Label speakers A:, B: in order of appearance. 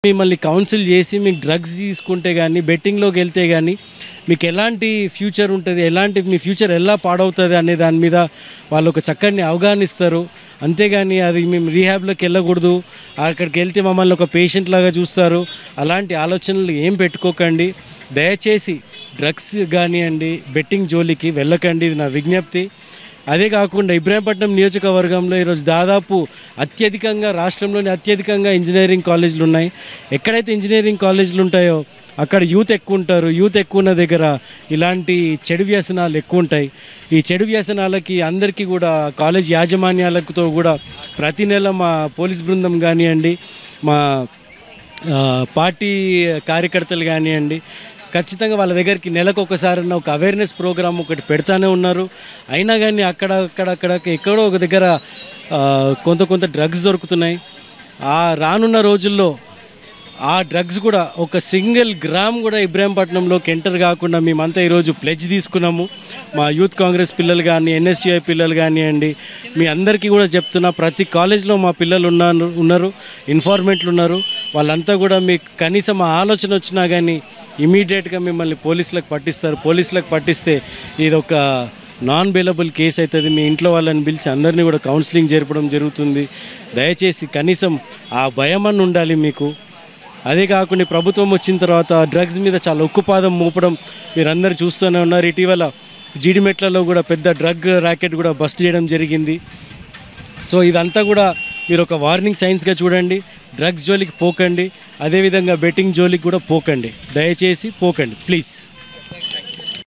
A: మిమ్మల్ని కౌన్సిల్ చేసి మీకు డ్రగ్స్ తీసుకుంటే కానీ బెట్టింగ్లోకి వెళ్తే కానీ మీకు ఎలాంటి ఫ్యూచర్ ఉంటుంది, ఎలాంటి మీ ఫ్యూచర్ ఎలా పాడవుతుంది అనే దాని మీద వాళ్ళు ఒక చక్కని అవగాహన ఇస్తారు. అంతేగాని అది మేము రీహాబ్లోకి వెళ్ళకూడదు, అక్కడికి వెళ్తే మమ్మల్ని ఒక పేషెంట్ లాగా చూస్తారు, అలాంటి ఆలోచనలు ఏం పెట్టుకోకండి. దయచేసి డ్రగ్స్ కానివ్వండి బెట్టింగ్ జోలికి వెళ్ళకండి, ఇది నా విజ్ఞప్తి. అదే కాకుండా ఇబ్రాహీంపట్నం నియోజకవర్గంలో ఈరోజు దాదాపు అత్యధికంగా రాష్ట్రంలోని అత్యధికంగా ఇంజనీరింగ్ కాలేజీలు ఉన్నాయి. ఎక్కడైతే ఇంజనీరింగ్ కాలేజీలు ఉంటాయో అక్కడ యూత్ ఎక్కువ ఉంటారు. యూత్ ఎక్కువ ఉన్న దగ్గర ఇలాంటి చెడు వ్యసనాలు ఎక్కువ ఉంటాయి. ఈ చెడు వ్యసనాలకి అందరికీ కూడా కాలేజ్ యాజమాన్యాలతో కూడా ప్రతి నెల మా పోలీస్ బృందం కానివ్వండి, మా పార్టీ కార్యకర్తలు కానివ్వండి, ఖచ్చితంగా వాళ్ళ దగ్గరికి నెలకు ఒకసారి ఒక అవేర్నెస్ ప్రోగ్రామ్ ఒకటి పెడతానే ఉన్నారు. అయినా కానీ అక్కడ ఎక్కడో ఒక దగ్గర కొంత డ్రగ్స్ దొరుకుతున్నాయి. రానున్న రోజుల్లో ఆ డ్రగ్స్ కూడా ఒక సింగిల్ గ్రామ్ కూడా ఇబ్రాహీంపట్నంలోకి ఎంటర్ కాకుండా మేమంతా ఈరోజు ప్లెడ్జ్ తీసుకున్నాము. మా యూత్ కాంగ్రెస్ పిల్లలు కానీ ఎన్ఎస్యుఐ పిల్లలు కానివ్వండి, మీ అందరికీ కూడా చెప్తున్నా, ప్రతి కాలేజ్లో మా పిల్లలు ఉన్నారు, ఇన్ఫార్మెంట్లు ఉన్నారు. వాళ్ళంతా కూడా మీకు కనీసం ఆలోచన వచ్చినా కానీ ఇమీడియట్గా మిమ్మల్ని పోలీసులకు పట్టిస్తారు. పోలీసులకు పట్టిస్తే ఇది ఒక నాన్ బెయిలబుల్ కేసు అవుతుంది. మీ ఇంట్లో వాళ్ళని పిలిచి అందరినీ కూడా కౌన్సిలింగ్ జరపడం జరుగుతుంది. దయచేసి కనీసం ఆ భయం అని ఉండాలి మీకు. అదే కాకుండా ప్రభుత్వం వచ్చిన తర్వాత డ్రగ్స్ మీద చాలా ఉక్కుపాదం మోపడం మీరందరూ చూస్తూనే ఉన్నారు. ఇటీవల జీడిమెట్లలో కూడా పెద్ద డ్రగ్ ర్యాకెట్ కూడా బస్ట్ చేయడం జరిగింది. సో ఇదంతా కూడా మీరు ఒక వార్నింగ్ సైన్స్గా చూడండి. డ్రగ్స్ జోలికి పోకండి, అదేవిధంగా బెట్టింగ్ జోలికి కూడా పోకండి, దయచేసి పోకండి ప్లీజ్.